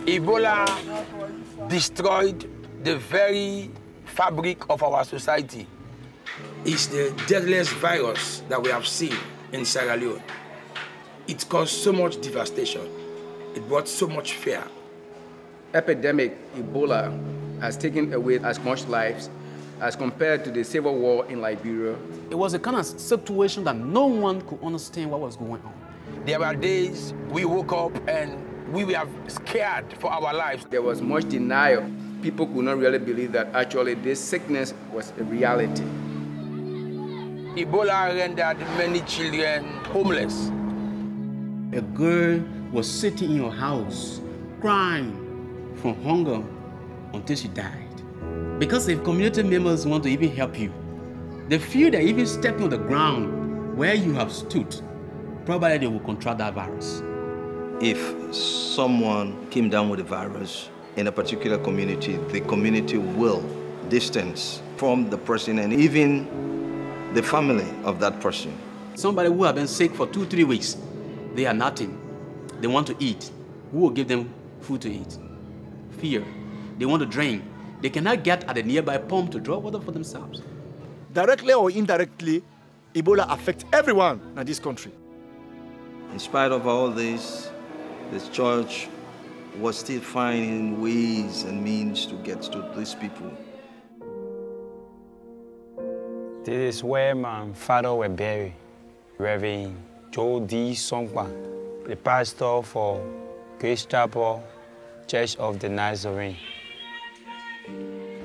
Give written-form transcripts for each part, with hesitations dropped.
Ebola destroyed the very fabric of our society. It's the deadliest virus that we have seen in Sierra Leone. It caused so much devastation. It brought so much fear. Epidemic Ebola has taken away as much lives as compared to the civil war in Liberia. It was a kind of situation that no one could understand what was going on. There were days we woke up and we were scared for our lives. There was much denial. People could not really believe that actually this sickness was a reality. Ebola rendered many children homeless. A girl was sitting in her house, crying from hunger until she died. Because if community members want to even help you, they feel that even stepping on the ground where you have stood, probably they will contract that virus. If someone came down with a virus in a particular community, the community will distance from the person and even the family of that person. Somebody who has been sick for 2-3 weeks, they are nothing. They want to eat. Who will give them food to eat? Fear. They want to drink. They cannot get at a nearby pump to draw water for themselves. Directly or indirectly, Ebola affects everyone in this country. In spite of all this, the church was still finding ways and means to get to these people. This is where my father was buried, Reverend Joe D. Songpa, the pastor for Grace Chapel, Church of the Nazarene.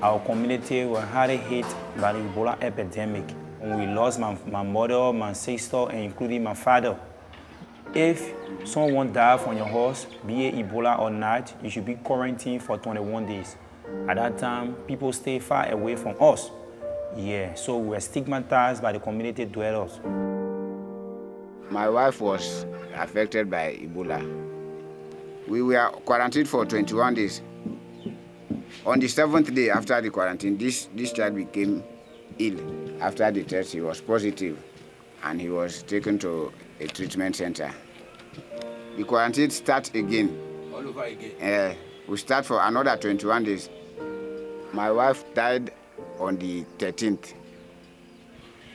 Our community was hard hit by the Ebola epidemic, and we lost my mother, my sister, and including my father. If someone died from your house, be it Ebola or not, you should be quarantined for 21 days. At that time, people stay far away from us. Yeah, so we were stigmatized by the community dwellers. My wife was affected by Ebola. We were quarantined for 21 days. On the 7th day after the quarantine, this child became ill. After the test, he was positive, and he was taken to a treatment center. The quarantine starts again. All over again. We start for another 21 days. My wife died on the 13th.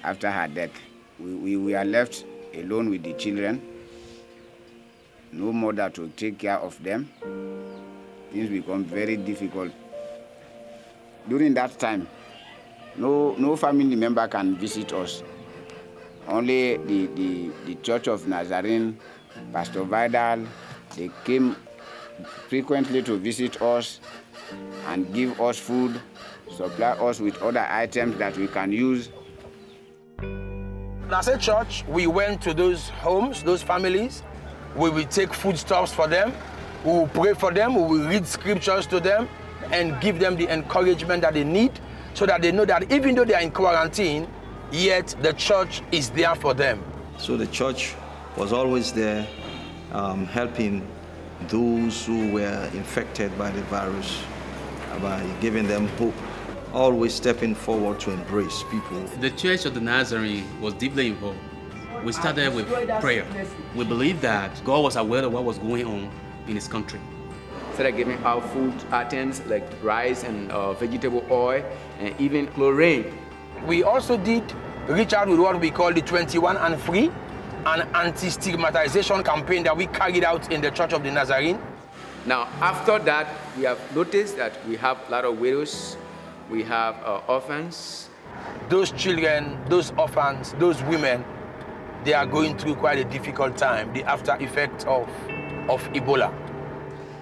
After her death, we are left alone with the children. No mother to take care of them. Things become very difficult. During that time, no family member can visit us. Only the Church of Nazarene, Pastor Vidal, they came frequently to visit us and give us food, supply us with other items that we can use. As a church, we went to those homes, those families. We will take foodstuffs for them. We will pray for them. We will read scriptures to them and give them the encouragement that they need so that they know that even though they are in quarantine, yet the church is there for them. So the church was always there helping those who were infected by the virus by giving them hope, always stepping forward to embrace people. The Church of the Nazarene was deeply involved. We started with prayer. We believed that God was aware of what was going on in his country. Started giving out food items like rice and vegetable oil and even chlorine. We also did reach out with what we call the 21 and Free, an anti-stigmatization campaign that we carried out in the Church of the Nazarene. Now, after that, we have noticed that we have a lot of widows, we have orphans. Those children, those orphans, those women, they are going through quite a difficult time, the after effects of Ebola.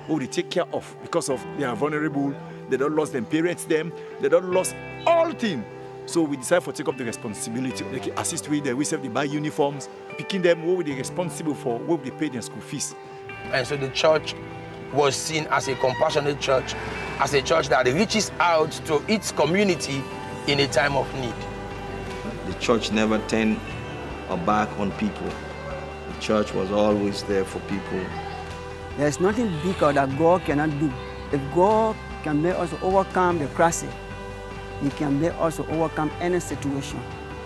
Who they take care of because of they are vulnerable, they don't lose them parents them, they don't lose all things. So we decided to take up the responsibility. They can assist with them, we say they buy uniforms, picking them, what will they responsible for, what will they pay their school fees. And so the church was seen as a compassionate church, as a church that reaches out to its community in a time of need. The church never turned a back on people. The church was always there for people. There's nothing bigger that God cannot do. If God can make us overcome the crisis, he can make us overcome any situation.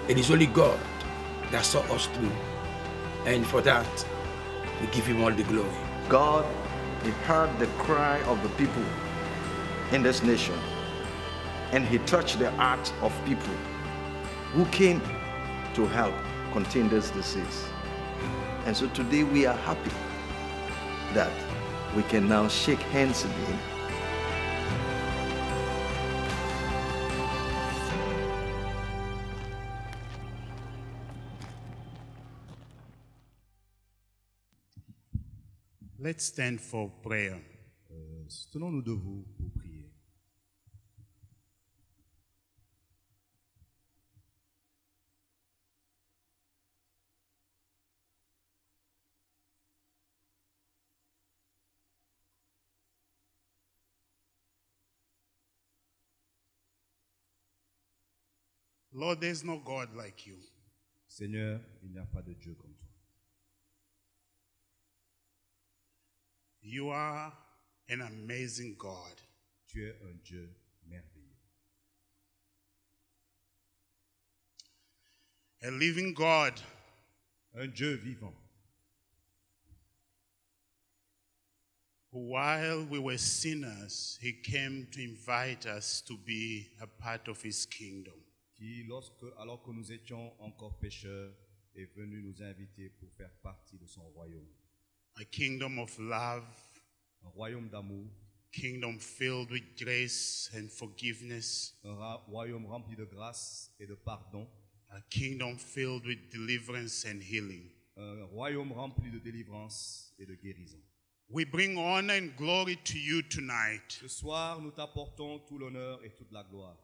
It is only God that saw us through. And for that, we give him all the glory. God He heard the cry of the people in this nation, and he touched the hearts of people who came to help contain this disease. And so today we are happy that we can now shake hands again. Let's stand for prayer. Tenons-nous debout pour prier. Lord, there's no God like you. Seigneur, il n'y a pas de Dieu comme toi. You are an amazing God. Tu es un Dieu merveilleux. A living God. Un Dieu vivant. While we were sinners, he came to invite us to be a part of his kingdom. Qui, alors que nous étions encore pécheurs, est venu nous inviter pour faire partie de son royaume. A kingdom of love. Un royaume d'amour. Kingdom filled with grace and forgiveness. Un royaume rempli de grâce et de pardon. A kingdom filled with deliverance and healing. Un royaume rempli de délivrance et de guérison. We bring honor and glory to you tonight. Ce soir, nous t'apportons tout l'honneur et toute la gloire.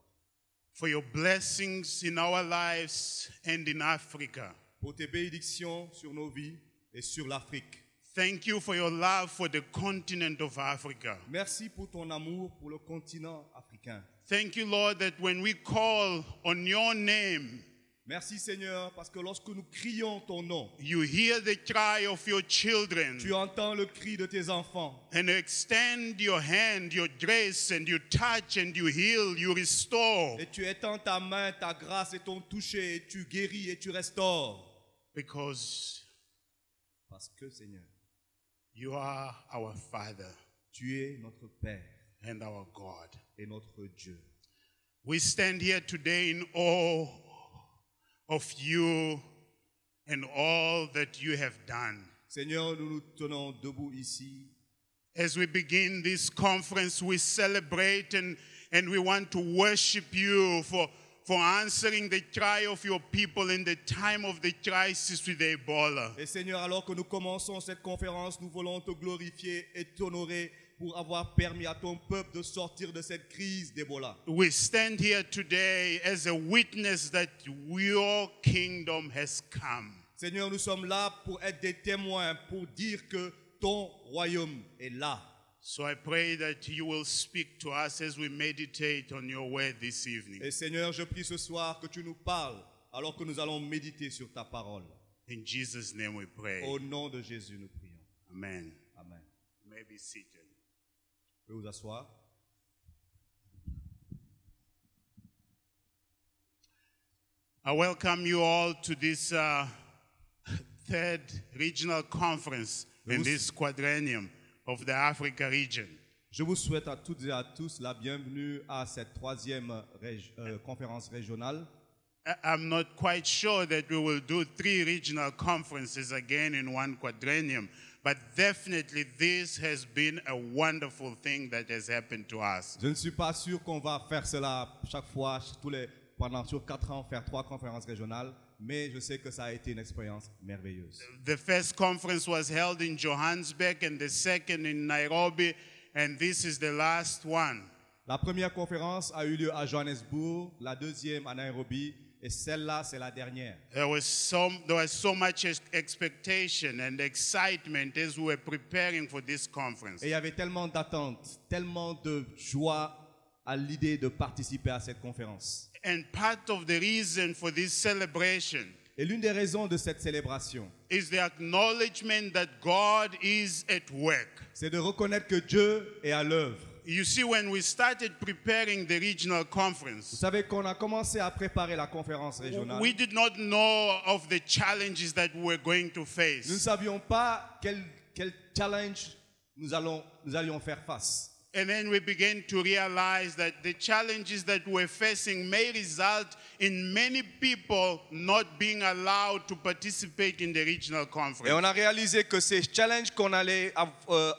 For your blessings in our lives and in Africa. Pour tes bénédictions sur nos vies et sur l'Afrique. Thank you for your love for the continent of Africa. Merci pour ton amour pour le continent africain. Thank you, Lord, that when we call on your name, merci Seigneur, parce que lorsque nous crions ton nom, you hear the cry of your children. Tu entends le cri de tes enfants. And you extend your hand, your grace, and you touch and you heal, you restore. Et tu étends ta main, ta grâce et ton toucher, et tu guéris et tu restaures. Parce que Seigneur, you are our Father. Tu es notre Père. And our God. Et notre Dieu. We stand here today in awe of you and all that you have done. Seigneur, nous nous tenons debout ici. As we begin this conference, we celebrate and we want to worship you for answering the cry of your people in the time of the crisis with Ebola. Et Seigneur, alors que nous commençons cette conférence, nous voulons te glorifier et t'honorer pour avoir permis à ton peuple de sortir de cette crise d'Ebola. We stand here today as a witness that your kingdom has come. Seigneur, nous sommes là pour être des témoins, pour dire que ton royaume est là. So I pray that you will speak to us as we meditate on your word this evening. Et Seigneur, je prie ce soir que tu nous parles alors que nous allons méditer sur ta parole. In Jesus' name we pray. Au nom de Jésus, nous prions. Amen. Amen. You may be seated. Vous pouvez vous asseoir. I welcome you all to this third regional conference in this quadrennium of the Africa region. Je vous souhaite à toutes et à tous la bienvenue à cette troisième conférence régionale. I'm not quite sure that we will do 3 regional conferences again in one quadrennium, but definitely this has been a wonderful thing that has happened to us. Je ne suis pas sûr qu'on va faire cela chaque fois, sur 4 ans, faire 3 conférences régionales, mais je sais que ça a été une expérience merveilleuse. The first conference was held in Johannesburg and the second in Nairobi, and this is the last one. La première conférence a eu lieu à Johannesburg, la deuxième à Nairobi, et celle-là, c'est la dernière. There was so much expectation and excitement as we were preparing for this conference. Et il y avait tellement d'attentes, tellement de joie à l'idée de participer à cette conférence. And part of the reason for this celebration et l'une des raisons de cette célébration is the acknowledgement that God is at work. C'est de reconnaître que Dieu est à l'œuvre. You see, when we started preparing the regional conference, vous savez qu'on a commencé à préparer la conférence régionale. We did not know of the challenges that we were going to face. Nous ne savions pas quel challenge nous allions faire face. And then we began to realize that the challenges that we're facing may result in many people not being allowed to participate in the regional conference. Et on a réalisé que ces challenges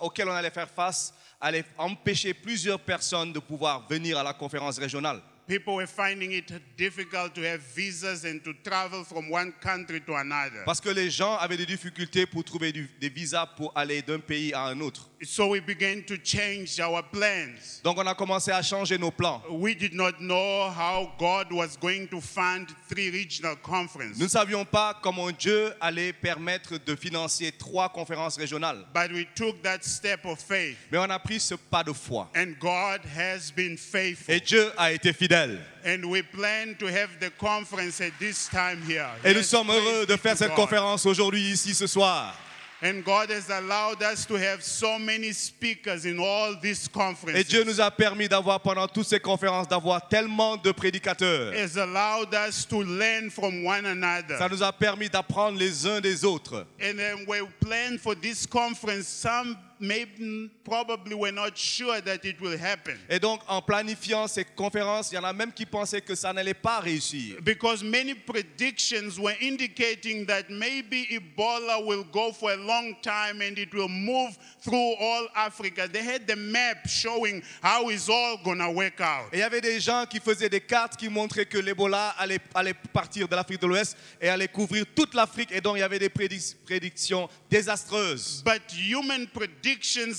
auxquels on allait faire face allaient empêcher plusieurs personnes de pouvoir venir à la conférence régionale. People were finding it difficult to have visas and to travel from one country to another. Parce que les gens avaient des difficultés pour trouver des visas pour aller d'un pays à un autre. So we began to change our plans. Donc on a commencé à changer nos plans. We did not know how God was going to fund 3 regional conferences. Nous ne savions pas comment Dieu allait permettre de financer 3 conférences régionales. But we took that step of faith. Mais on a pris ce pas de foi. And God has been faithful. Et Dieu a été fidèle. And we plan to have the conference at this time here. Et nous sommes heureux de faire cette conférence aujourd'hui ici ce soir. And God has allowed us to have so many speakers in all these conferences. Et Dieu nous a permis d'avoir pendant toutes ces conférences d'avoir tellement de prédicateurs. He has allowed us to learn from one another. Ça nous a permis d'apprendre les uns des autres. And then we planned for this conference. Some probably were not sure that it will happen. Et donc en planifiant ces conférences, il y en a même qui pensaient que ça n'allait pas réussir. Because many predictions were indicating that maybe Ebola will go for a long time and it will move through all Africa. They had the map showing how it's all going to work out. Et il y avait des gens qui faisaient des cartes qui montraient que l'Ebola allait partir de l'Afrique de l'Ouest et allait couvrir toute l'Afrique. Et donc il y avait des prédictions désastreuses. But human predictions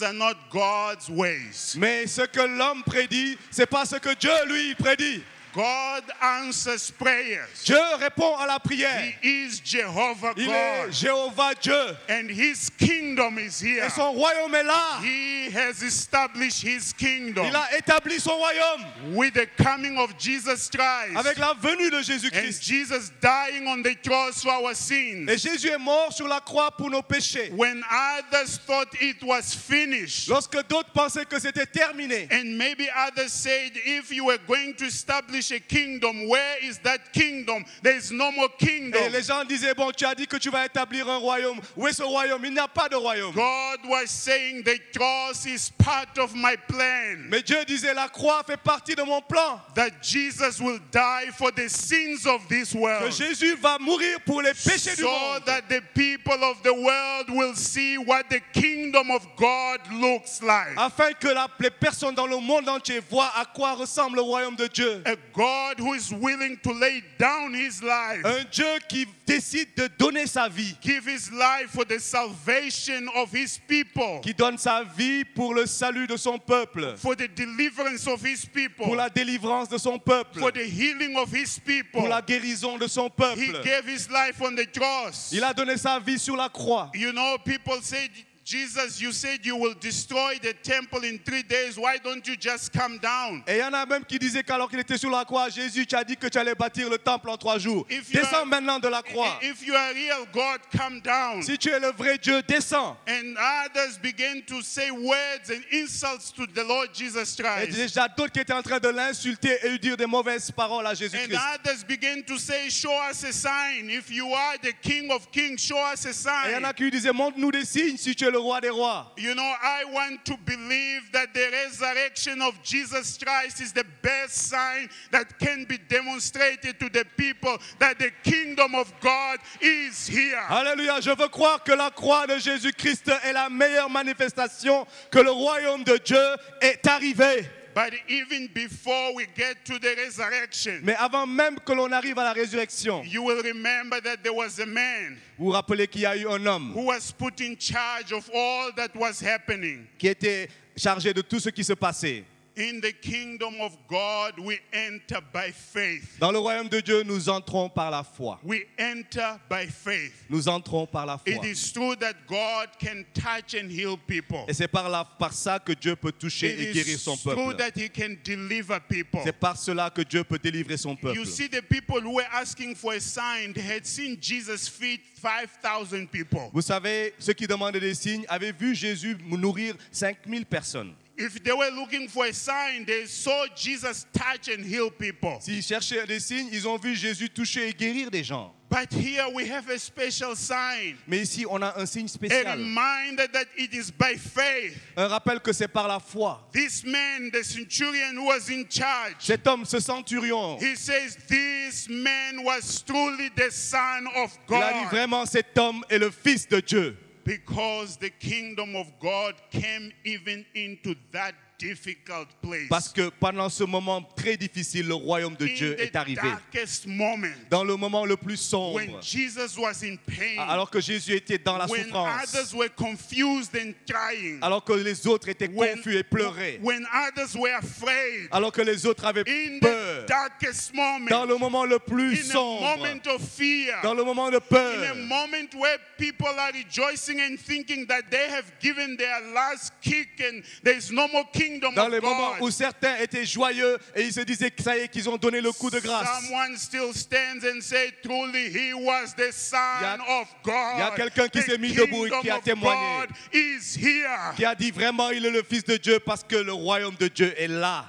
are not God's ways. Mais ce que l'homme prédit, c'est pas ce que Dieu lui prédit. God answers prayers. Dieu répond à la prière. He is Jehovah God. Il est Jéhovah Dieu. And his kingdom is here. Et son royaume est là. He has established his kingdom. Il a établi son royaume. With the coming of Jesus Christ. Avec la venue de Jésus-Christ. And Jesus dying on the cross for our sins. Et Jésus est mort sur la croix pour nos péchés. When others thought it was finished. Lorsque d'autres pensaient que c'était terminé. And maybe others said, if you were going to establish a kingdom, where is that kingdom? There is no more kingdom. Et les gens disaient, bon, tu as dit que tu vas établir un royaume. Où est ce royaume? Il n'y a pas de royaume. God was saying the cross is part of my plan. Mais Dieu disait, la croix fait partie de mon plan. That Jesus will die for the sins of this world. Que Jésus va mourir pour les péchés du monde. So that the people of the world will see what the kingdom of God looks like. Afin que les personnes dans le monde entier voient à quoi ressemble le royaume de Dieu. A God who is willing to lay down his life. Un Dieu qui décide de donner sa vie. Give his life for the salvation of his people. Qui donne sa vie pour le salut de son peuple. For the deliverance of his people. Pour la délivrance de son peuple. For the healing of his people. Pour la guérison de son peuple. He gave his life on the cross. Il a donné sa vie sur la croix. You know, people say, Jesus, you said you will destroy the temple in 3 days. Why don't you just come down? Et il y en a même qui disaient qu'alors qu'il était sur la croix, Jésus, tu as dit que tu allais bâtir le temple en 3 jours. Descends maintenant de la croix. If you are real God, come down. Si tu es le vrai Dieu, descends. And others began to say words and insults to the Lord Jesus Christ. Et déjà d'autres qui étaient en train de l'insulter et lui dire des mauvaises paroles à Jésus-Christ. And others began to say, show us a sign. If you are the King of Kings, show us a sign. Et il y en a qui lui disaient, montre-nous des signes si tu es le roi des rois. You know, I want to believe that the resurrection of Jesus Christ is the best sign that can be demonstrated to the people that the kingdom of God is here. Alléluia, je veux croire que la croix de Jésus-Christ est la meilleure manifestation que le royaume de Dieu est arrivé. But even before we get to the resurrection, mais avant même que l'on arrive à la résurrection, you will remember that there was a man vous vous rappelez qu'il y a eu un homme who was put in charge of all that was happening. Qui était chargé de tout ce qui se passait. In the kingdom of God, we enter by faith. Dans le royaume de Dieu, nous entrons par la foi. We enter by faith. Nous entrons par la foi. It is true that God can touch and heal people. Et c'est par ça que Dieu peut toucher et guérir son peuple. It is true that He can deliver people. C'est par cela que Dieu peut délivrer son peuple. You see, the people who were asking for a sign, they had seen Jesus feed 5,000 people. Vous savez, ceux qui demandaient des signes avaient vu Jésus nourrir 5,000 personnes. If they were looking for a sign, they saw Jesus touch and heal people. S'ils cherchaient des signes, ils ont vu Jésus toucher et guérir des gens. But here we have a special sign. Mais ici, on a un signe A spécial. reminder that it is by faith. Un rappel que c'est par la foi. This man, the centurion who was in charge, Cet homme, ce centurion, he says this man was truly the Son of il a dit God. vraiment cet homme est le Fils de Dieu. Because the kingdom of God came even into that difficult place. Parce que pendant ce moment très difficile, le royaume de Dieu In est the arrivé. darkest moment, Dans le moment le plus when sombre, Jesus was in pain, alors que Jésus était dans la when souffrance, others were confused and crying, alors que les autres étaient confus et pleuraient, when others were afraid, alors que les autres avaient in peur, the darkest moment, dans le moment le plus in a sombre, moment of fear, dans le moment de in a peur, moment where people are rejoicing and thinking that they have given their last kick and there is no more kingdom dans of les moments God. où certains étaient joyeux et ils se disaient que ça y est, qu'ils ont donné le coup de grâce. Someone still stands and says, truly, he was the Son of God. Il y a quelqu'un qui The s'est mis debout et qui kingdom a of témoigné, God is here. qui a dit vraiment il est le Fils de Dieu parce que le royaume de Dieu est là.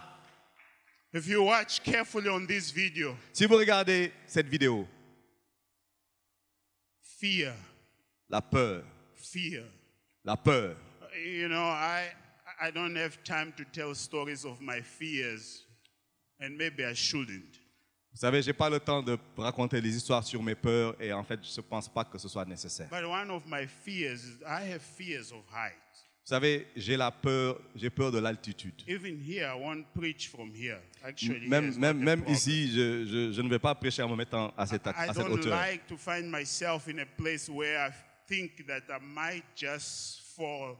If you watch carefully on this video, Si vous regardez cette vidéo, fear, la peur, fear. la peur. You know, I don't have time to tell stories of my fears, and maybe I shouldn't. Vous savez, je n'ai pas le temps de raconter des histoires sur mes peurs et en fait, je ne pense pas que ce soit nécessaire. But one of my fears is I have fears of height. Vous savez, j'ai peur de l'altitude. Even here, I won't preach from here. Actually, Même, here's not même, the même problem. ici, je ne vais pas prêcher en me mettant à cette I don't hauteur. like to find myself in a place where I think that I might just fall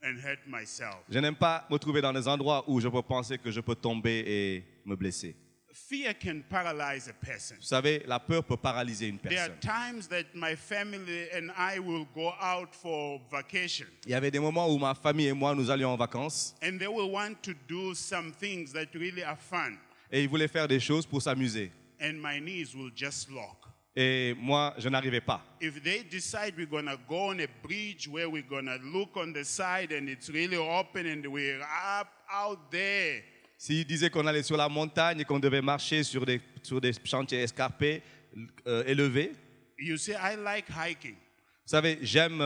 and hurt myself. Je n'aime pas me trouver dans des endroits où je peux penser que je peux tomber et me blesser. Fear can paralyze a person. Vous savez, la peur peut paralyser une There are personne. times that my family and I will go out for vacation, Il y avait des moments où ma famille et moi, nous allions en vacances and they will want to do some things that really are fun, et ils voulaient faire des choses pour s'amuser. and my knees will just lock. Et moi, je n'arrivais pas. If they decide we're going to go on a bridge where we're going to look on the side and it's really open and we're up out there, S'ils disaient qu'on allait sur la montagne et qu'on devait marcher sur des chantiers escarpés, élevés, you see, I like hiking, vous savez, j'aime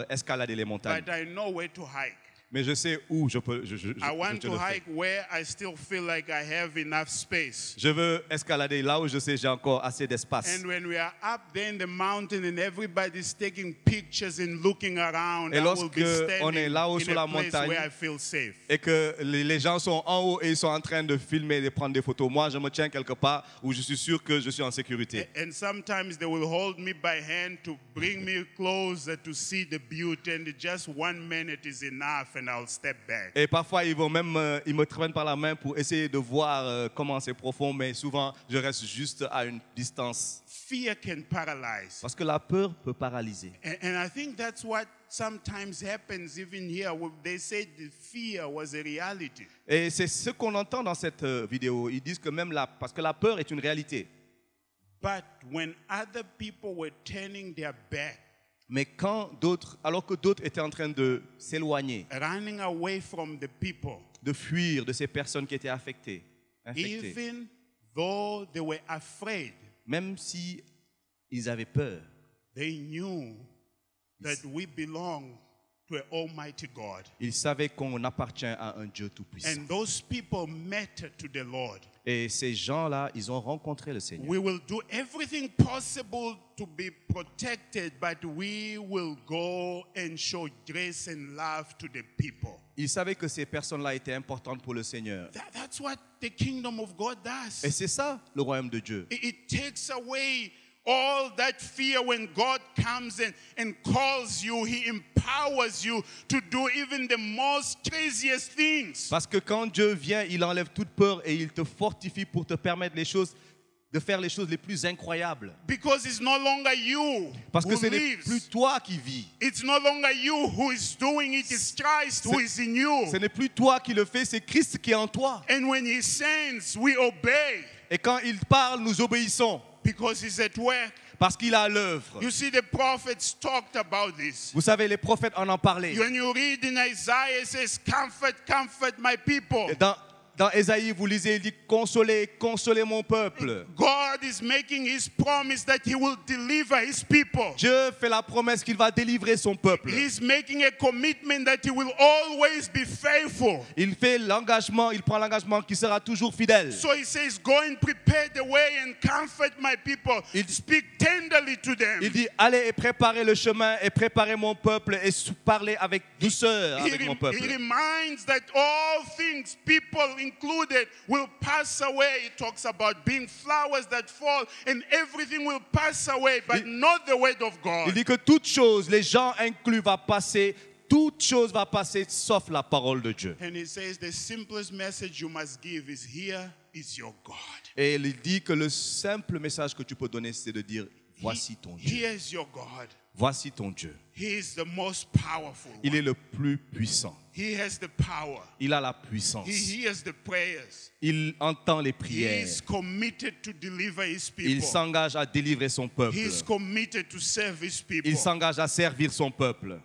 escalader les montagnes. but I know where to hike. Mais je sais où je peux. I want je to le fais. hike where I still feel like I have enough space. Je veux escalader là où je sais j'ai encore assez d'espace. And when we are up there in the mountain and everybody's taking pictures and looking around, Et I will lorsque be on est standing là-haut in sur a la place montagne, where I feel safe. Et que les gens sont en haut et ils sont en train de filmer et de prendre des photos. Moi, je me tiens quelque part où je suis sûr que je suis en sécurité. And sometimes they will hold me by hand to bring me closer to see the beauty, and just 1 minute is enough and I'll step back. Et parfois, ils me traînent par la main pour essayer de voir comment c'est profond, mais souvent, je reste juste à une distance. Fear can paralyze. Parce que la peur peut paralyser. And I think that's what sometimes happens even here. They say the fear was a reality. Et c'est ce qu'on entend dans cette vidéo. Ils disent que même parce que la peur est une réalité. But when other people were turning their back, Mais alors que d'autres étaient en train de s'éloigner, running away from the people, de fuir de ces personnes qui étaient infectées, even though they were afraid, même si ils avaient peur, they knew that we belong to an almighty God. ils savaient qu'on appartient à un Dieu tout-puissant. And those people mattered to the Lord. Et ces gens-là, ils ont rencontré le Seigneur. We will do everything possible to be protected, but we will go and show grace and love to the people. Ils savaient que ces personnes-là étaient importantes pour le Seigneur. That's what the kingdom of God does. Et c'est ça, le royaume de Dieu. It takes away all that fear when God comes and calls you. He empowers you to do even the most craziest things. Parce que quand Dieu vient, il enlève toute peur et il te fortifie pour te permettre de faire les choses les plus incroyables. Because it's no longer you Parce que who ce n'est lives. plus toi qui vis. It's no longer you who is doing it. It's Christ who is in you. Ce n'est plus toi qui le fais, c'est Christ qui est en toi. And when he sends, we obey. Et quand il parle, nous obéissons. Because he's at work. Parce qu'il a l'œuvre. You see, the prophets talked about this. Vous savez, les prophètes en ont parlé. When you read in Isaiah, it says, comfort, comfort my people. Dans Ésaïe, vous lisez, il dit, consolez, consolez mon peuple. God is making his promise that he will deliver his people. Dieu fait la promesse qu'il va délivrer son peuple. He's making a commitment that he will always be faithful. Il fait l'engagement, il prend l'engagement qu'il sera toujours fidèle. So he says, go and prepare the way and comfort my people. Speak tenderly to them. Il dit, allez et préparez le chemin et préparez mon peuple et parlez avec douceur avec mon peuple. He reminds that all things, people included, will pass away. He talks about being flowers that fall and everything will pass away, but not the word of God. Il dit que toute chose, les gens inclus, va passer. Toute chose va passer sauf la parole de Dieu. And he says the simplest message you must give is, here is your God. Et il dit que le simple message que tu peux donner, c'est de dire, voici ton Dieu. Here is your God. Voici ton Dieu. He is the most powerful one. Il est le plus puissant. He has the power. Il a la puissance. He hears the prayers. Il entend les He prières. is committed to deliver his people. Il s'engage à délivrer son peuple. He is committed to serve his people. Il s'engage à servir son peuple.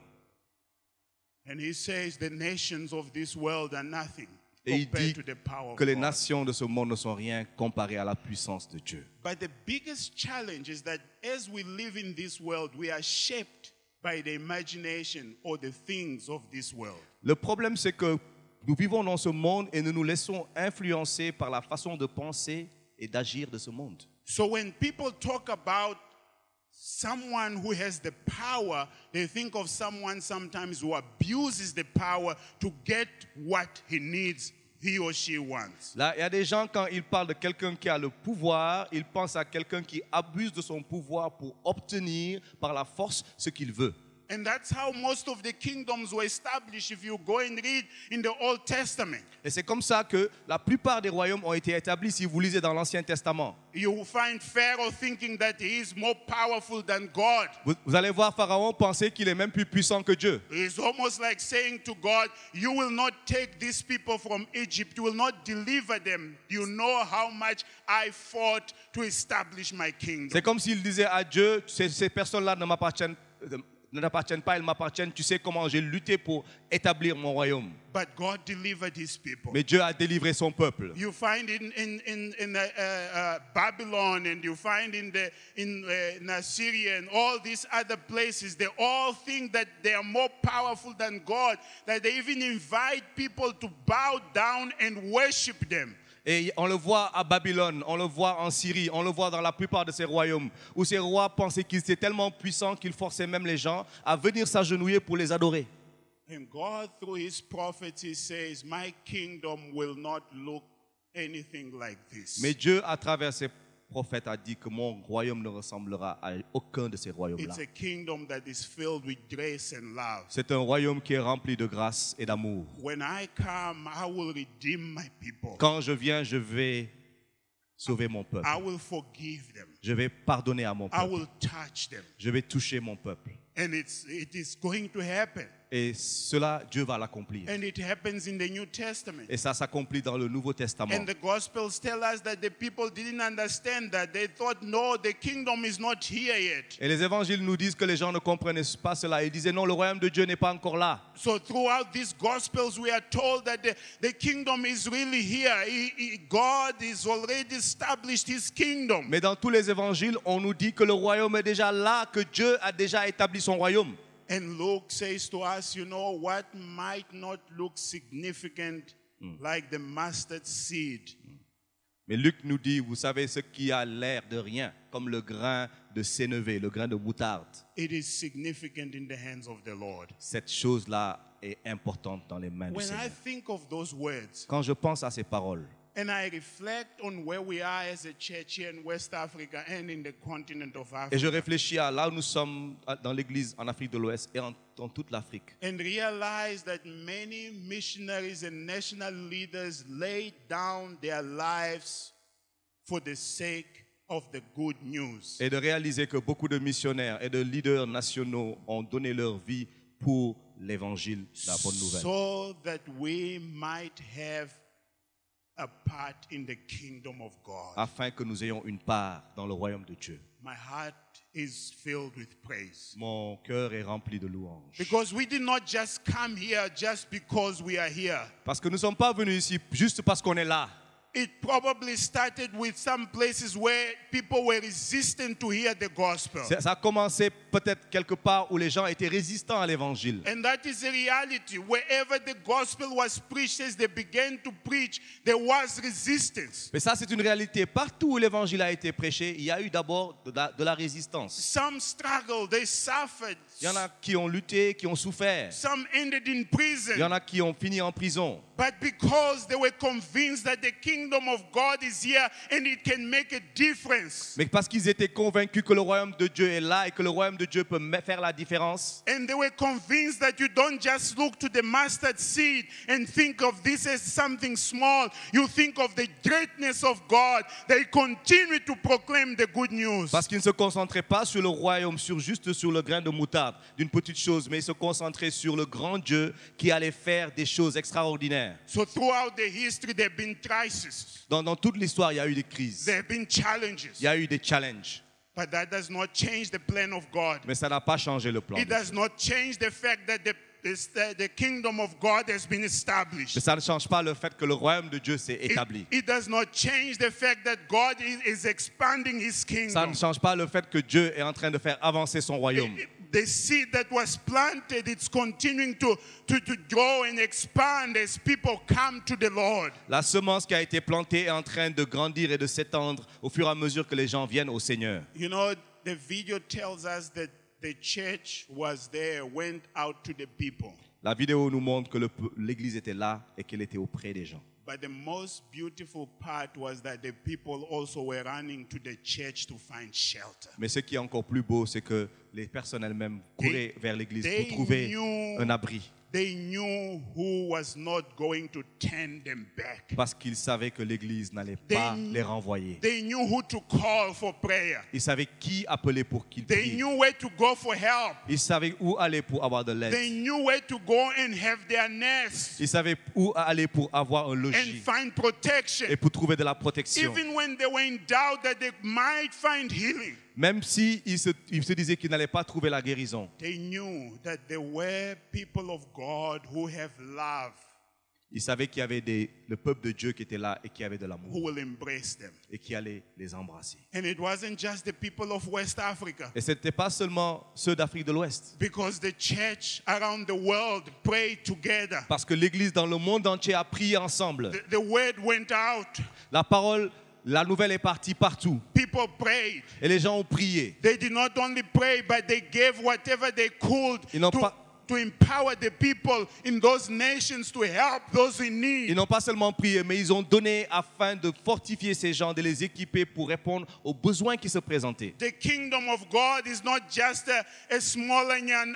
And he says the nations of this world are nothing Et il compared dit to the power of que les God. nations de ce monde ne sont rien comparées à la puissance de Dieu. But the biggest challenge is that as we live in this world, we are shaped by the imagination or the things of this world. Le problème, c'est que nous vivons dans ce monde et nous nous laissons influencer par la façon de penser et d'agir de ce monde. So when people talk about someone who has the power, they think of someone sometimes who abuses the power to get what he needs, he or she wants. Là, il y a des gens, quand ils parlent de quelqu'un qui a le pouvoir, ils pensent à quelqu'un qui abuse de son pouvoir pour obtenir par la force ce qu'il veut. And that's how most of the kingdoms were established if you go and read in the Old Testament. Et c'est comme ça que la plupart des royaumes ont été établis si vous lisez dans l'Ancien Testament. You will find Pharaoh thinking that he is more powerful than God. Vous allez voir Pharaon penser qu'il est même plus puissant que Dieu. It's almost like saying to God, you will not take these people from Egypt. You will not deliver them. You know how much I fought to establish my kingdom. C'est comme s'il disait à Dieu, ces personnes-là ne m'appartiennent pas, elles m'appartiennent. Tu sais comment j'ai lutté pour établir mon royaume. But God delivered his people. Mais Dieu a délivré son peuple. You find in Babylon, and you find in Assyria and all these other places, they all think that they are more powerful than God, that they even invite people to bow down and worship them. Et on le voit à Babylone, on le voit en Syrie, on le voit dans la plupart de ces royaumes, où ces rois pensaient qu'ils étaient tellement puissants qu'ils forçaient même les gens à venir s'agenouiller pour les adorer. And God, through his prophets, he says, my kingdom will not look anything like this. Mais Dieu, à travers ses prophète a dit que mon royaume ne ressemblera à aucun de ces royaumes-là. It's a kingdom that is filled with grace and love. C'est un royaume qui est rempli de grâce et d'amour. When I come, I will redeem my people. Quand je viens, je vais sauver mon peuple. I will forgive them. Je vais pardonner à mon I peuple. will touch them. Je vais toucher mon peuple. And it is going to happen. Et cela, Dieu va l'accomplir. And it happens in the New Testament. Et ça s'accomplit dans le Nouveau Testament. And the Gospels tell us that the people didn't understand that. They thought, no, the kingdom is not here yet. Et les évangiles nous disent que les gens ne comprenaient pas cela. Ils disaient, non, le royaume de Dieu n'est pas encore là. So throughout these Gospels, we are told that the kingdom is really here. God has already established his kingdom. Mais dans tous les évangiles, on nous dit que le royaume est déjà là, que Dieu a déjà établi son royaume. And Luke says to us, you know, what might not look significant like the mustard seed. Mais Luc nous dit, vous savez, ce qui a l'air de rien, comme le grain de sénévé, le grain de moutarde. It is significant in the hands of the Lord. Cette chose-là est importante dans les mains du When I Seigneur. think of those words, Quand je pense à ces paroles, and I reflect on where we are as a church here in West Africa and in the continent of et je Africa, réfléchis à là où nous sommes dans l'église en Afrique de l'Ouest et dans toute l'Afrique. and realize that many missionaries and national leaders laid down their lives for the sake of the good news. Et de réaliser que beaucoup de missionnaires et de leaders nationaux ont donné leur vie pour l'évangile, la bonne nouvelle. So that we might have a part in the kingdom of God. Afin que nous ayons une part dans le royaume de Dieu. my heart is filled with praise. Mon cœur est rempli de louanges. Because we did not just come here just because we are here. Parce que nous ne sommes pas venus ici juste parce qu'on est là. It probably started with some places where people were resistant to hear the gospel. Ça a commencé peut-être quelque part où les gens étaient résistants à l'évangile. And that is a reality. Wherever the gospel was preached, as they began to preach, there was resistance. Mais ça, c'est une réalité. Partout où l'évangile a été prêché, il y a eu d'abord de la résistance. Some struggled, they suffered. Il y en a qui ont lutté, qui ont souffert. Some ended in prison. Il y en a qui ont fini en prison. But because they were convinced that the kingdom of God is here and it can make a difference. Mais parce qu'ils étaient convaincus que le royaume de Dieu est là et que le royaume de Dieu peut faire la différence. And they were convinced that you don't just look to the mustard seed and think of this as something small. You think of the greatness of God. They continue to proclaim the good news. Parce qu'ils ne se concentraient pas sur le royaume, juste sur le grain de moutarde d'une petite chose, mais ils se concentraient sur le grand Dieu qui allait faire des choses extraordinaires. So throughout the history there have been crises. Dans toute l'histoire, il y a eu des crises. There have been challenges. Il y a eu des challenges. But that does not change the plan of God. Mais ça n'a pas changé le plan. It does not change the fact that the kingdom of God has been established. Mais ça ne change pas le fait que le royaume de Dieu s'est établi. It does not change the fact that God is expanding his kingdom. Ça ne change pas le fait que Dieu est en train de faire avancer son royaume. The seed that was planted, it's continuing to grow and expand as people come to the Lord. La semence qui a été plantée est en train de grandir et de s'étendre au fur et à mesure que les gens viennent au Seigneur. You know, the video tells us that the church was there, went out to the people. La vidéo nous montre que l'église était là et qu'elle était auprès des gens. But the most beautiful part was that the people also were running to the church to find shelter. Mais ce qui est encore plus beau, c'est que les personnes elles-mêmes couraient vers l'église pour trouver un abri. They knew who was not going to turn them back. Parce qu'ils savaient que l'église n'allait pas les renvoyer. They knew who to call for prayer. Ils savaient qui appeler pour qu'ils prient. They knew where to go for help. Ils savaient où aller pour avoir de l'aide. They knew where to go and have their nest. Ils savaient où aller pour avoir un logis. And find protection. Et pour trouver de la protection. Even when they were in doubt that they might find healing. Même si ils se disaient qu'ils n'allaient pas trouver la guérison. They knew that there were people of God who have love. Ils savaient qu'il y avait le peuple de Dieu qui était là et qui avait de l'amour. Who will embrace them. Et qui allait les embrasser. And it wasn't just the people of West Africa. Et ce n'était pas seulement ceux d'Afrique de l'Ouest. Because the church around the world prayed together. Parce que l'église dans le monde entier a prié ensemble. The word went out. La nouvelle est partie partout. People prayed. Et les gens ont prié. They did not only pray, but they gave whatever they could to empower the people in those nations to help those in need. Ils n'ont pas seulement prié, mais ils ont donné afin de fortifier ces gens, de les équiper pour répondre aux besoins qui se présentaient. The kingdom of God is not just a small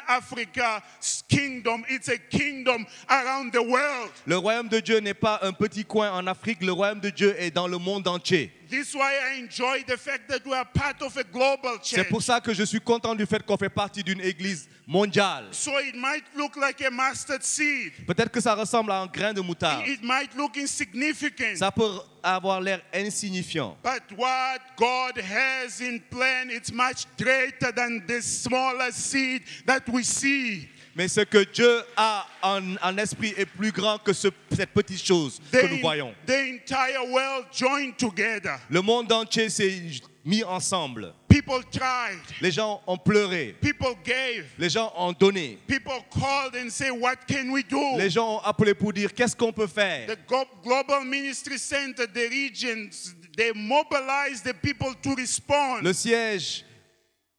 Africa kingdom, it's a kingdom around the world. Le royaume de Dieu n'est pas un petit coin en Afrique, le royaume de Dieu est dans le monde entier. This is why I enjoy the fact that we are part of a global church. C'est pour ça que je suis content du fait qu'on fait partie d'une église mondiale. So it might look like a mustard seed. Peut-être que ça ressemble à un grain de moutarde. It might look insignificant. Ça peut avoir l'air insignifiant. But what God has in plan, it's much greater than the smaller seed that we see. Mais ce que Dieu a en esprit est plus grand que cette petite chose que nous voyons. The entire world joined together. Le monde entier s'est mis ensemble. People tried. Les gens ont pleuré. People gave. Les gens ont donné. People called and said, "What can we do?" Les gens ont appelé pour dire qu'est-ce qu'on peut faire. The Global Ministry Center, the regions, they mobilized the people to respond. Le siège,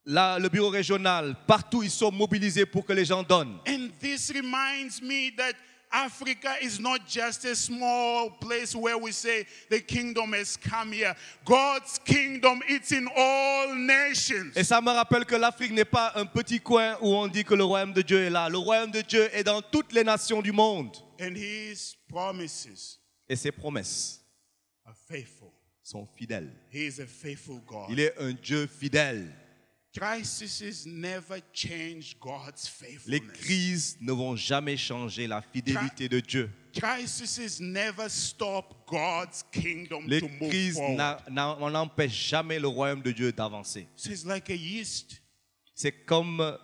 le bureau régional, partout ils sont mobilisés pour que les gens donnent. And this reminds me that Africa is not just a small place where we say the kingdom has come here. God's kingdom, it's in all nations. Et ça me rappelle que l'Afrique n'est pas un petit coin où on dit que le royaume de Dieu est là. Le royaume de Dieu est dans toutes les nations du monde. And his promises et ses promesses are faithful. Sont fidèles. He is a faithful God. Il est un Dieu fidèle. Crises never change God's faithfulness. Les crises ne vont jamais changer la fidélité de Dieu. Crises never stop God's kingdom Les to move crises forward. n'empêchent jamais le royaume de Dieu d'avancer. So it's like a yeast. C'est comme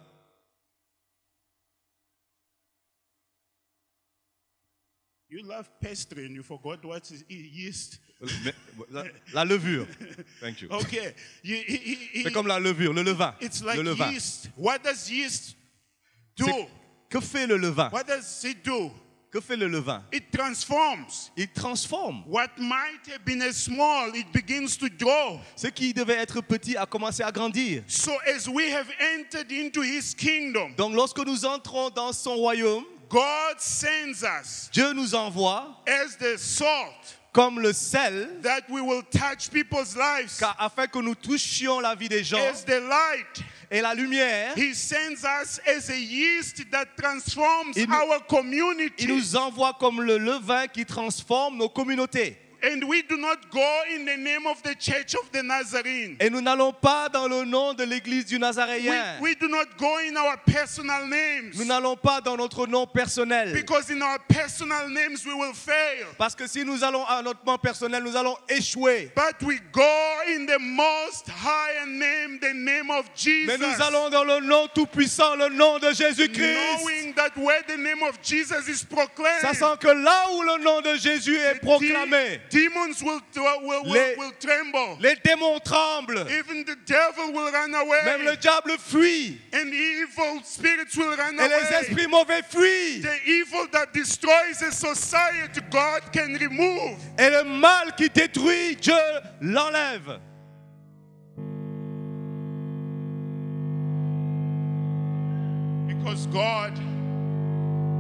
You love pastry and you forgot what is yeast. la levure. Thank you. Okay. C'est comme la levure, le levain. It's like Le levain. yeast. What does yeast do? Que fait le levain? What does it do? Que fait le levain? It transforms. Il transforme. What might have been a small, it begins to grow. Ce qui devait être petit a commencé à grandir. So as we have entered into his kingdom, Donc lorsque nous entrons dans son royaume, God sends us Dieu nous envoie as the salt comme le sel, that we will touch people's lives, afin que nous touchions la vie des gens, as the light. et la lumière. He sends us as a yeast that transforms Il our community. Il nous envoie comme le levain qui transforme nos communautés. And we do not go in the name of the Church of the Nazarene. Et nous n'allons pas dans le nom de l'église du Nazaréen. We do not go in our personal names. Nous n'allons pas dans notre nom personnel. Because in our personal names we will fail. Parce que si nous allons à notre nom personnel, nous allons échouer. But we go in the most high name, the name of Jesus. Mais nous allons dans le nom tout-puissant, le nom de Jésus-Christ. Knowing that where the name of Jesus is proclaimed, Sachant que là où le nom de Jésus est proclamé, demons will tremble. Les démons tremblent. Even the devil will run away. Même le diable fuit. And evil spirits will run Et away. les esprits mauvais fuient. The evil that destroys a society, God can remove. Et le mal qui détruit, Dieu l'enlève. Because God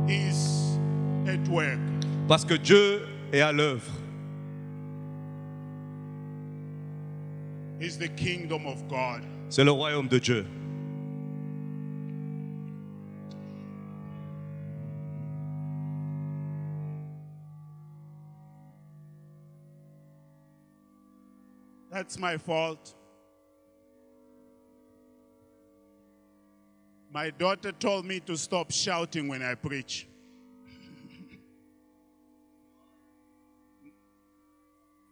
is at work. Parce que Dieu est à l'œuvre. It's the kingdom of God. C'est le royaume de Dieu. That's my fault. My daughter told me to stop shouting when I preach.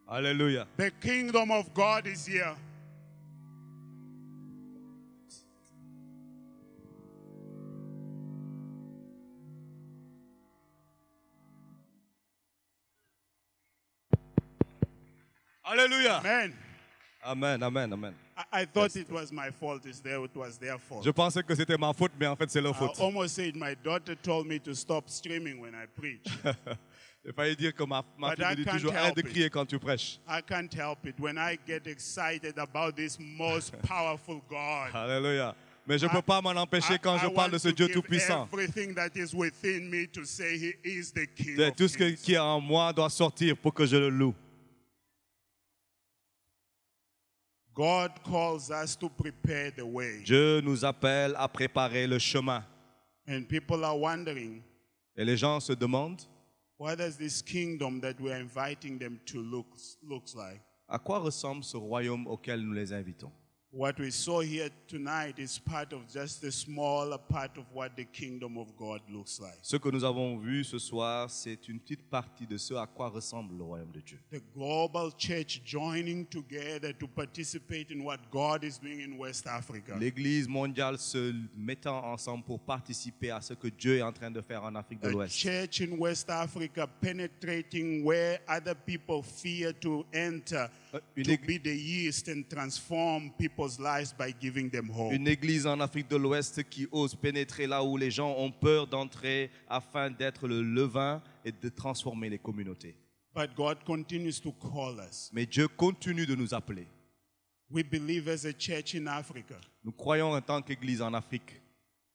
Alléluia. The kingdom of God is here. Alléluia. Amen. Amen, amen, amen. I thought it was my fault. It was their fault. Je pensais que c'était ma faute, mais en fait c'est leur I faute. almost said my daughter told me to stop screaming when I preach. Il fallait dire que ma But fille I me dit can't toujours arrête de help it. crier quand tu prêches. I can't help it. When I get excited about this most powerful God, Alléluia. Mais je ne peux pas m'en empêcher quand je parle de ce Dieu tout-puissant. Everything that is within me to say He is the King of Tout ce Kings. qui est en moi doit sortir pour que je le loue. God calls us to prepare the way. Dieu nous appelle à préparer le chemin. And people are wondering, Et les gens se demandent, what does this kingdom that we're inviting them to looks like? à quoi ressemble ce royaume auquel nous les invitons? What we saw here tonight is part of just a smaller part of what the kingdom of God looks like. Ce que nous avons vu ce soir, c'est une petite partie de ce à quoi ressemble le royaume de Dieu. The global church joining together to participate in what God is doing in West Africa. L'Église mondiale se mettant ensemble pour participer à ce que Dieu est en train de faire en Afrique de A l'Ouest. church in West Africa penetrating where other people fear to enter, to be the yeast and transform people's lives by giving them hope. Une église en Afrique de l'Ouest qui ose pénétrer là où les gens ont peur d'entrer afin d'être le levain et de transformer les communautés. But God continues to call us. Mais Dieu continue de nous appeler. We believe as a church in Africa Nous croyons en tant qu'église en Afrique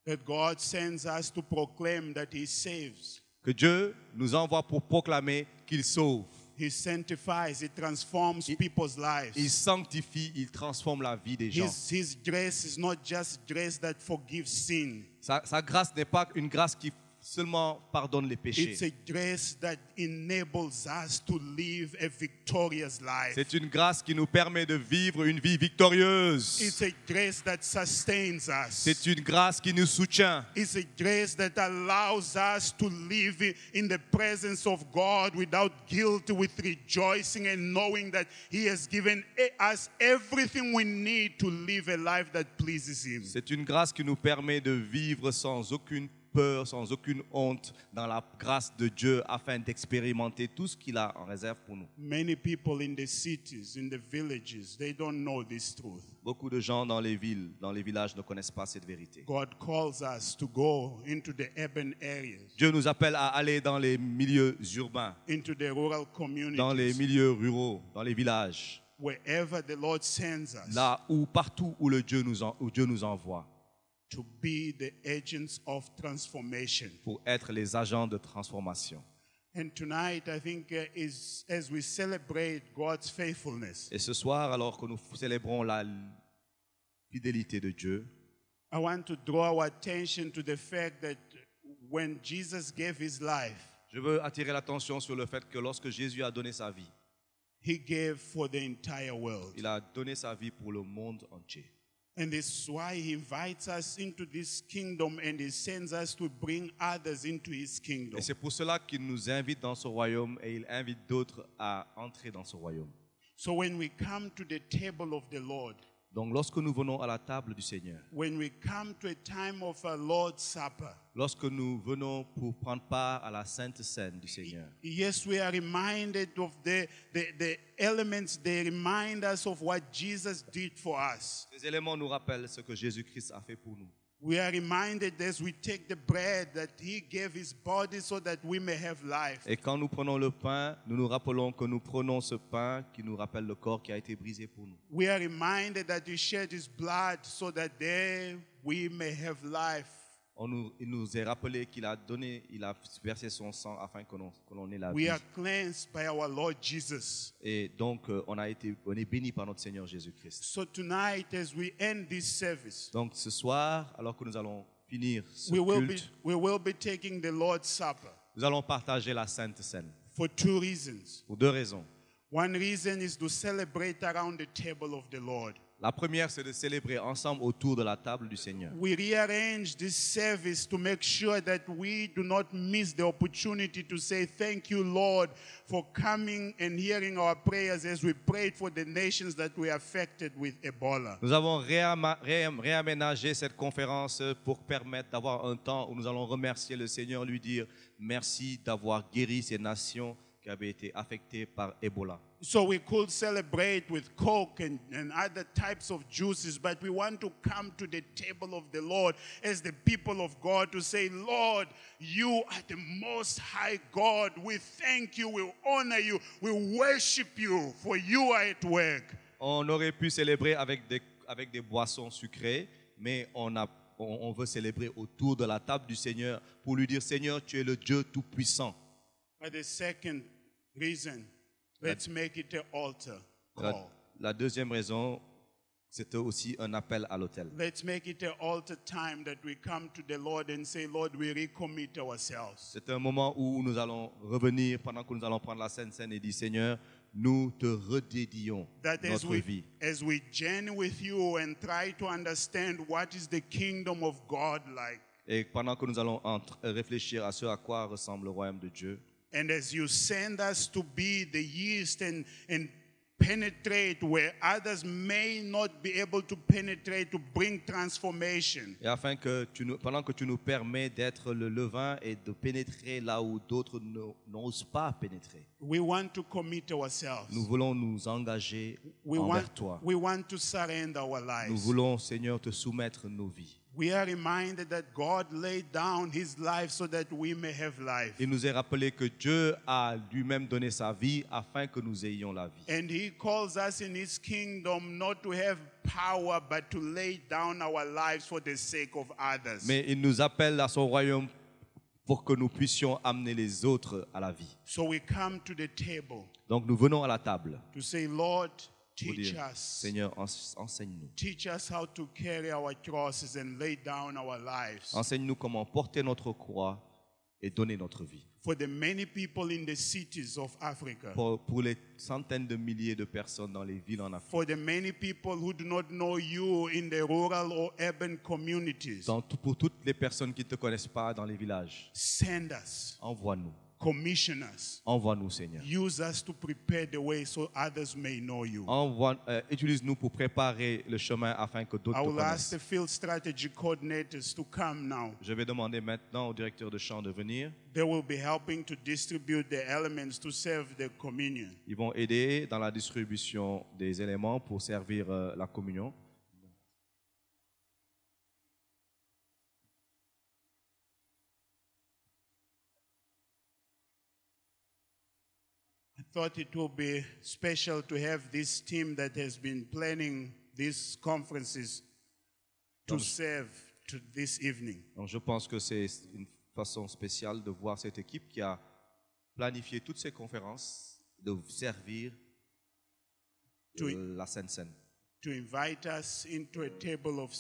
that God sends us to proclaim that He saves. que Dieu nous envoie pour proclamer qu'il sauve. He sanctifies, He transforms people's lives. Il sanctifie, il transforme la vie des gens. His grace is not just grace that forgives sin. Sa grâce n'est pas une grâce qui seulement pardonne les péchés. It's a grace that enables us to live a victorious life. C'est une grâce qui nous permet de vivre une vie victorieuse. It's a grace that sustains us. C'est une grâce qui nous soutient. It's a grace that allows us to live in the presence of God without guilt, with rejoicing and knowing that He has given us everything we need to live a life that pleases Him. C'est une grâce qui nous permet de vivre sans aucune peur, sans aucune honte, dans la grâce de Dieu, afin d'expérimenter tout ce qu'il a en réserve pour nous. Many people in the cities, in the villages, they don't know this truth. Beaucoup de gens dans les villes, dans les villages ne connaissent pas cette vérité. God calls us to go into the urban areas, Dieu nous appelle à aller dans les milieux urbains, into the rural communities, dans les milieux ruraux, dans les villages, wherever the Lord sends us, là où partout où Dieu nous envoie, to be the agents of transformation. pour être les agents de transformation. And tonight, I think, as we celebrate God's faithfulness, Et ce soir, alors que nous célébrons la fidélité de Dieu, I want to draw our attention to the fact that when Jesus gave His life, je veux attirer l'attention sur le fait que lorsque Jésus a donné sa vie, He gave for the entire world. il a donné sa vie pour le monde entier. And this is why He invites us into this kingdom and He sends us to bring others into His kingdom. Et c'est pour cela qu'il nous invite dans ce royaume et il invite d'autres à entrer dans ce royaume. So when we come to the table of the Lord, Donc lorsque nous venons à la table du Seigneur, when we come to a time of a Lord's Supper, lorsque nous venons pour prendre part à la Sainte Seine du Seigneur, yes, we are reminded of the elements. They remind us of what Jesus did for us. ces éléments nous rappellent ce que Jésus-Christ a fait pour nous. We are reminded as we take the bread that He gave His body so that we may have life. Et quand nous prenons le pain, nous nous rappelons que nous prenons ce pain qui nous rappelle le corps qui a été brisé pour nous. We are reminded that He shed His blood so that there we may have life. Il nous est rappelé qu'il a versé son sang afin que l'on ait la We vie. are cleansed by our Lord Jesus. Et donc, on est béni par notre Seigneur Jésus-Christ. So tonight, as we end this service, Donc, ce soir, alors que nous allons finir ce we culte, will be taking the Lord's Supper nous allons partager la Sainte Seine for two reasons. pour deux raisons. One reason is to celebrate around the table of the Lord. La première, c'est de célébrer ensemble autour de la table du Seigneur. We rearrange this service to make sure that we do not miss the opportunity to say thank you, Lord, for coming and hearing our prayers as we prayed for the nations that were affected with Ebola. Nous avons réaménagé cette conférence pour permettre d'avoir un temps où nous allons remercier le Seigneur, lui dire merci d'avoir guéri ces nations qui avaient été affectées par Ebola. So we could celebrate with Coke and other types of juices, but we want to come to the table of the Lord as the people of God to say, Lord, you are the most high God. We thank you, we honor you, we worship you, for you are at work. On aurait pu célébrer avec des boissons sucrées, mais on veut célébrer autour de la table du Seigneur pour lui dire, Seigneur, tu es le Dieu tout-puissant. But the second reason, let's make it an altar call. La deuxième raison, c'était aussi un appel à l'autel. Let's make it an altar time that we come to the Lord and say, Lord, we recommit ourselves. C'est un moment où nous allons revenir pendant que nous allons prendre la Sainte Seine et dire, Seigneur, nous te redédions notre vie. As we journey with you and try to understand what is the kingdom of God like. Et pendant que nous allons réfléchir à ce à quoi ressemble le royaume de Dieu, and as you send us to be the yeast and penetrate where others may not be able to penetrate, to bring transformation. Et afin que pendant que tu nous permets d'être le levain et de pénétrer là où d'autres n'osent pas pénétrer. We want to commit ourselves. Nous voulons nous engager envers toi. We want to surrender our lives. Nous voulons, Seigneur, te soumettre nos vies. We are reminded that God laid down His life so that we may have life. Il nous est rappelé que Dieu a lui-même donné sa vie afin que nous ayons la vie. And He calls us in His kingdom not to have power but to lay down our lives for the sake of others. Mais il nous appelle à son royaume pour que nous puissions amener les autres à la vie. So we come to the table. Donc nous venons à la table. To say, Lord, Pour teach dire, us. Seigneur, enseigne-nous. Teach us how to carry our crosses and lay down our lives. Enseigne-nous comment porter notre croix et donner notre vie. For the many people in the cities of Africa. Pour les centaines de milliers de personnes dans les villes en Afrique. For the many people who do not know you in the rural or urban communities. Pour toutes les personnes qui ne te connaissent pas dans les villages. Send us. Envoie-nous. Commission us. Envoie-nous, Seigneur. Use us to prepare the way so others may know you. Utilise-nous pour préparer le chemin afin que d'autres te I will connaissent. ask the field strategy coordinators to come now. Je vais demander maintenant au directeur de chant de venir. They will be helping to distribute the elements to serve the communion. Ils vont aider dans la distribution des éléments pour servir la communion. I thought it would be special to have this team that has been planning these conferences to serve to this evening. Donc je pense que c'est une façon spéciale de voir cette équipe qui a planifié toutes ces conférences, de servir la Sainte Seine. To invite us into a table of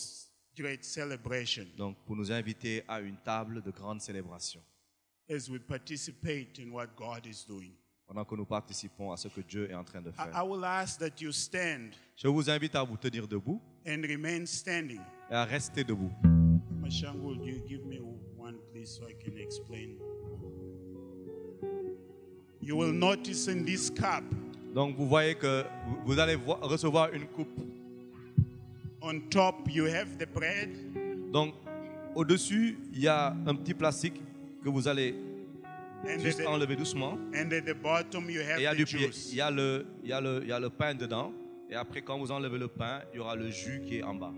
great celebration. Donc pour nous inviter à une table de grande célébration. As we participate in what God is doing. Pendant que nous participons à ce que Dieu est en train de faire. I will ask that you stand. Je vous invite à vous tenir debout. And remain standing. Et à rester debout. Mashangu, would you give me one please so I can explain? You will notice in this cup. Donc vous voyez que vous allez recevoir une coupe. On top you have the bread. Donc au-dessus, il y a un petit plastique que vous allez juste enlever doucement. And at the bottom you have et the juice. Il y a le pain dedans. Et après, quand vous enlevez le pain, il y aura le jus qui est en bas.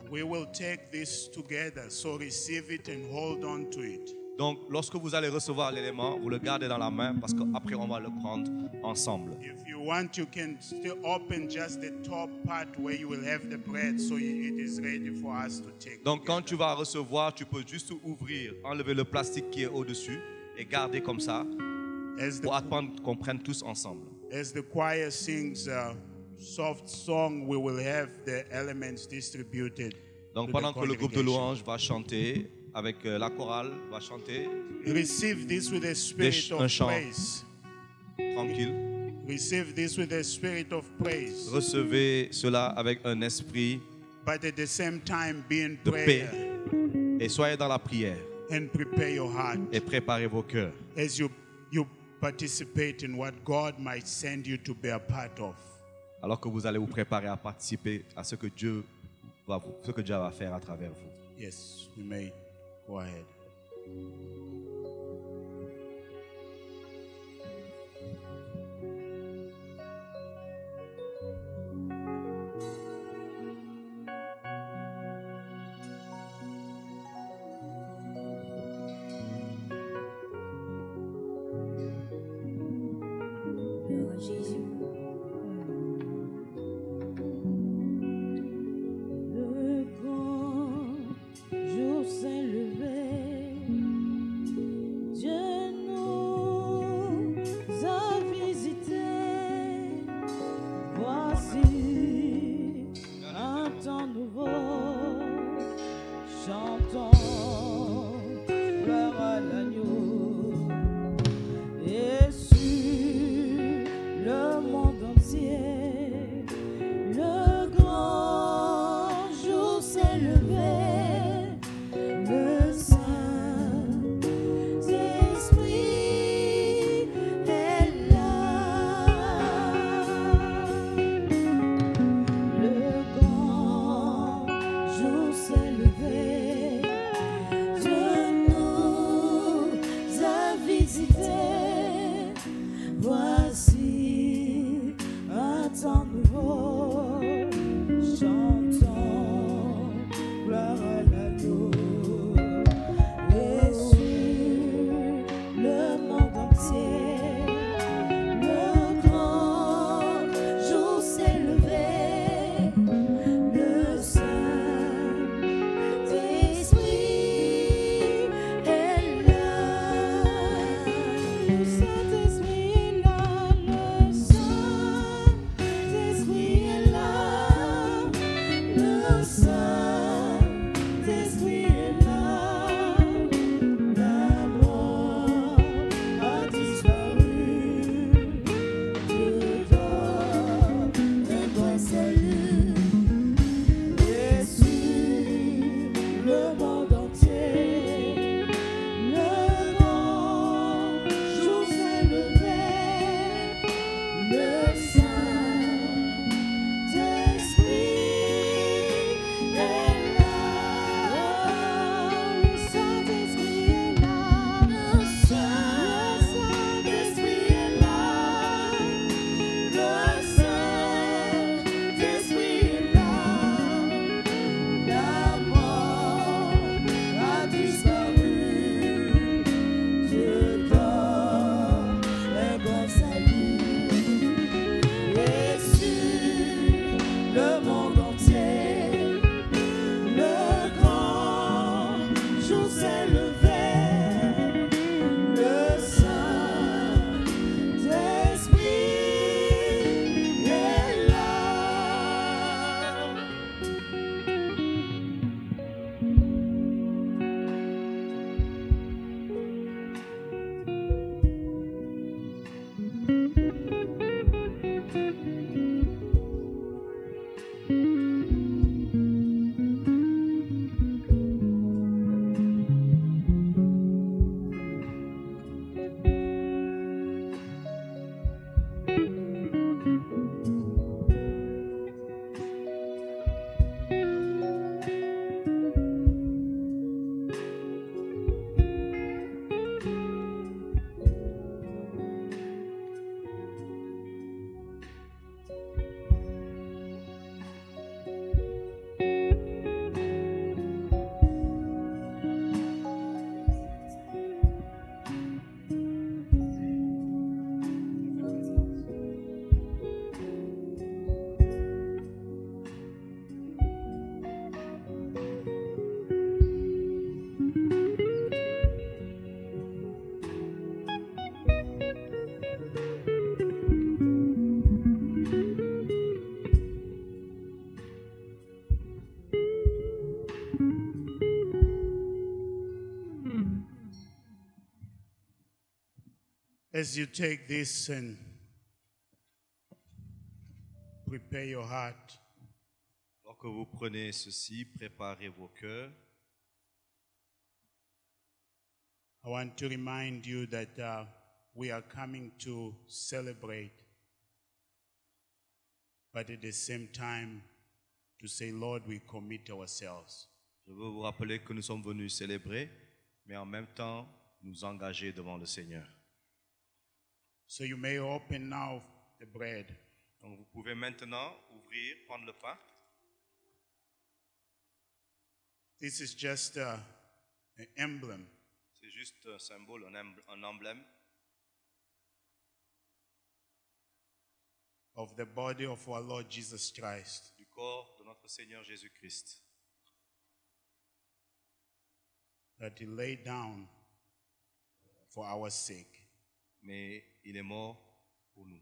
We will take this together, so receive it and hold on to it. Donc, lorsque vous allez recevoir l'élément, vous le gardez dans la main parce qu'après, on va le prendre ensemble. If you want, you can still open just the top part where you will have the bread, so it is ready for us to take. Donc, quand tu vas recevoir, tu peux juste ouvrir, enlever le plastique qui est au-dessus et garder comme ça pour attendre qu'on prenne tous ensemble. As the choir sings a soft song, we will have the elements distributed. Donc pendant que le groupe de louanges va chanter, avec la chorale va chanter, receive this with a spirit of praise. Tranquille. Receive this with a spirit of praise. Recevez cela avec un esprit but at the same time be in de prayer. paix. Et soyez dans la prière. And prepare your heart. Et préparez vos cœurs. As you participate in what God might send you to be a part of. Alors que vous allez vous préparer à participer à ce que Dieu va faire à travers vous. Yes, we may go ahead. Le As you take this and prepare your heart, Alors que vous prenez ceci, préparez vos cœurs. I want to remind you that we are coming to celebrate, but at the same time to say, Lord, we commit ourselves. Je veux vous rappeler que nous sommes venus célébrer, mais en même temps nous engager devant le Seigneur. So you may open now the bread. Donc vous pouvez maintenant ouvrir, prendre le pain. This is just an emblem C'est juste un symbole, un emblème of the body of our Lord Jesus Christ. du corps de notre Seigneur Jésus-Christ, That he laid down for our sake. mais il est mort pour nous.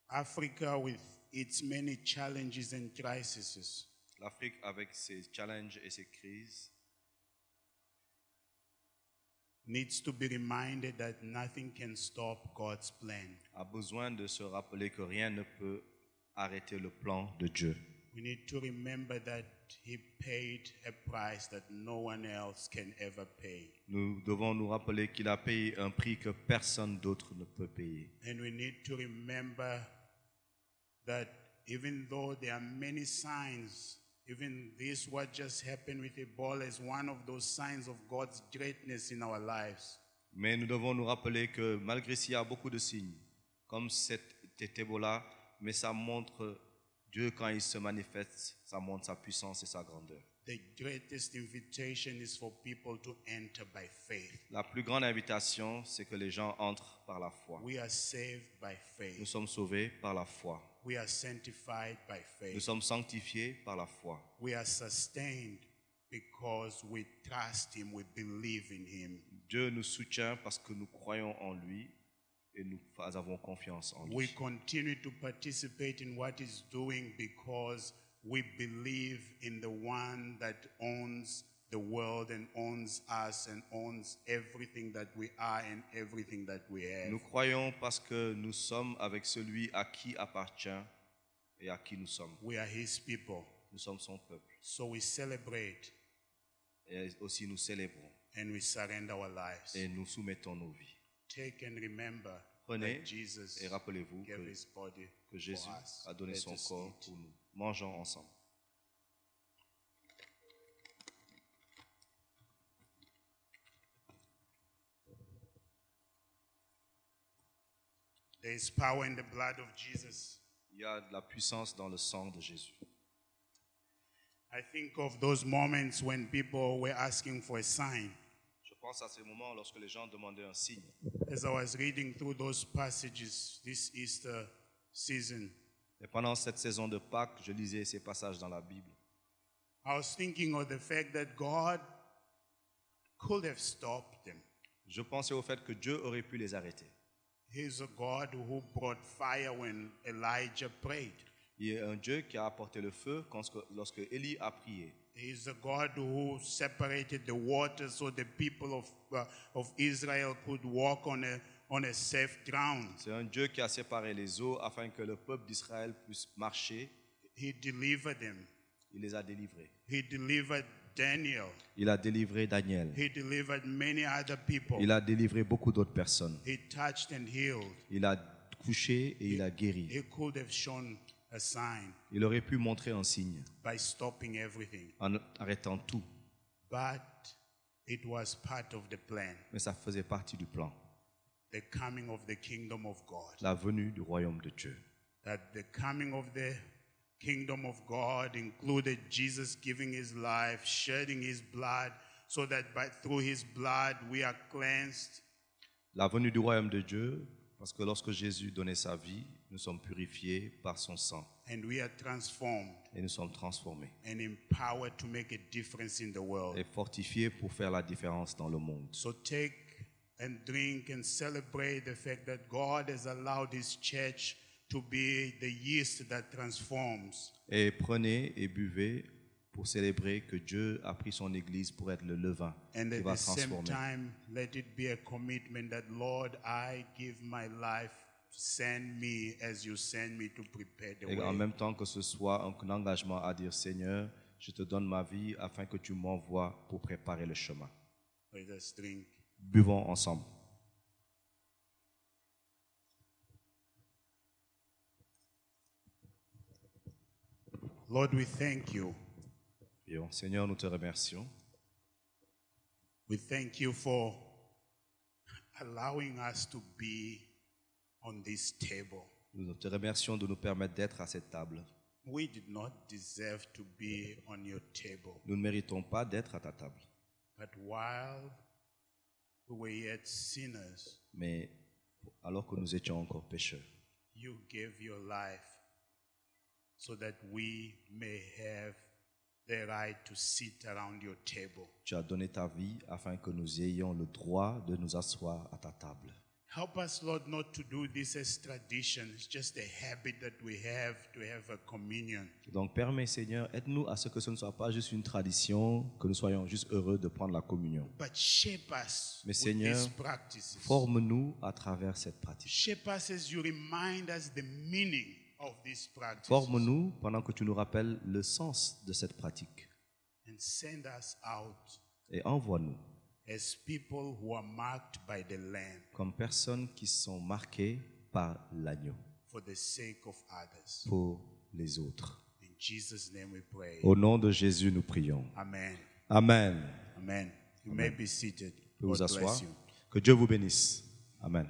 Africa, with its many challenges and crises, L'Afrique, avec ses challenges et ses crises, needs to be reminded that nothing can stop God's plan. a besoin de se rappeler que rien ne peut arrêter le plan de Dieu. We need to remember that he paid a price that no one else can ever pay. Nous devons nous rappeler qu'il a payé un prix que personne d'autre ne peut payer. And we need to remember that even though there are many signs, even this what just happened with Ebola is one of those signs of God's greatness in our lives. Mais nous devons nous rappeler que malgré s'il y a beaucoup de signes, comme cet Ebola, mais ça montre Dieu quand il se manifeste, ça montre sa puissance et sa grandeur. The greatest invitation is for people to enter by faith. La plus grande invitation, c'est que les gens entrent par la foi. We are saved by faith. Nous sommes sauvés par la foi. We are sanctified by Nous faith. sommes sanctifiés par la foi. We are sustained because we trust him, we believe in him. Dieu nous soutient parce que nous croyons en lui et nous avons confiance en We lui. continue to participate in what he's doing because we believe in the one that owns the world and owns us and owns everything that we are and everything that we have. Nous croyons parce que nous sommes avec celui à qui appartient et à qui nous sommes. We are his people. Nous sommes son peuple. So we celebrate Et aussi nous célébrons and we surrender our lives. et nous soumettons nos vies. Take and remember Prenez that Jesus et rappelez-vous gave his body que Jésus for us. a donné Let son us corps eat. pour nous. Mangeons ensemble. There is power in the blood of Jesus. Il y a de la puissance dans le sang de Jésus. I think of those moments when people were asking for a sign. Je pense à ces moments lorsque les gens demandaient un signe. As I was reading through those passages this Easter season, Et pendant cette saison de Pâques, je lisais ces passages dans la Bible. I was thinking of the fact that God could have stopped them. Je pensais au fait que Dieu aurait pu les arrêter. He's a God who brought fire when Elijah prayed. Il y a un Dieu qui a apporté le feu lorsque Élie a prié. He's a God who separated the waters so the people of Israel could walk on a safe ground. C'est un Dieu qui a séparé les eaux afin que le peuple d'Israël puisse marcher. He delivered them. Il les a délivrés. He delivered Daniel. Il a délivré Daniel. He delivered many other people. Il a délivré beaucoup d'autres personnes. He touched and healed. Il a touché et il a guéri. He could have shown a sign Il aurait pu montrer un signe by stopping everything. en arrêtant tout, But it was part of the plan, mais ça faisait partie du plan. the coming of the kingdom of God. La venue du royaume de Dieu. That the coming of the kingdom of God included Jesus giving his life, shedding his blood, so that through his blood we are cleansed. La venue du royaume de Dieu, parce que lorsque Jésus donnait sa vie, nous sommes purifiés par son sang And we are transformed et nous sommes transformés and empowered to make a difference in the world. et fortifiés pour faire la différence dans le monde. So take and drink and celebrate the fact that God has allowed his church to be the yeast that transforms. Et prenez et buvez pour célébrer que Dieu a pris son Église pour être le levain And qui at va the same transformer. time, let it be a commitment that, Lord, I give my life. Send me as you send me to prepare the Et en way. même temps que ce soit un engagement à dire, Seigneur, je te donne ma vie afin que tu m'envoies pour préparer le chemin. Let us drink. Buvons ensemble. Lord, we thank you. Prions. Seigneur, nous te remercions. We thank you for allowing us to be on this table. Nous te remercions de nous permettre d'être à cette table. We did not deserve to be on your table. Nous ne méritons pas d'être à ta table. But while we were yet sinners, Mais alors que nous étions encore pécheurs, you gave your life so that we may have the right to sit around your table. tu as donné ta vie afin que nous ayons le droit de nous asseoir à ta table. Help us, Lord, not to do this as tradition. It's just a habit that we have to have a communion. Donc, permets, Seigneur, aide-nous à ce que ce ne soit pas juste une tradition, que nous soyons juste heureux de prendre la communion. But shape us Mais with Seigneur, these practices. forme-nous à travers cette pratique. Shape us as you remind us the meaning of these practices. Forme-nous pendant que tu nous rappelles le sens de cette pratique. And send us out Et envoie-nous as people who are marked by the Lamb comme personnes qui sont marquées par l'agneau for the sake of others. pour les autres. In Jesus' name we pray. Au nom de Jésus, nous prions. Amen. Amen. Amen. You may be seated. Vous God asseoir. bless you. Que Dieu vous bénisse. Amen.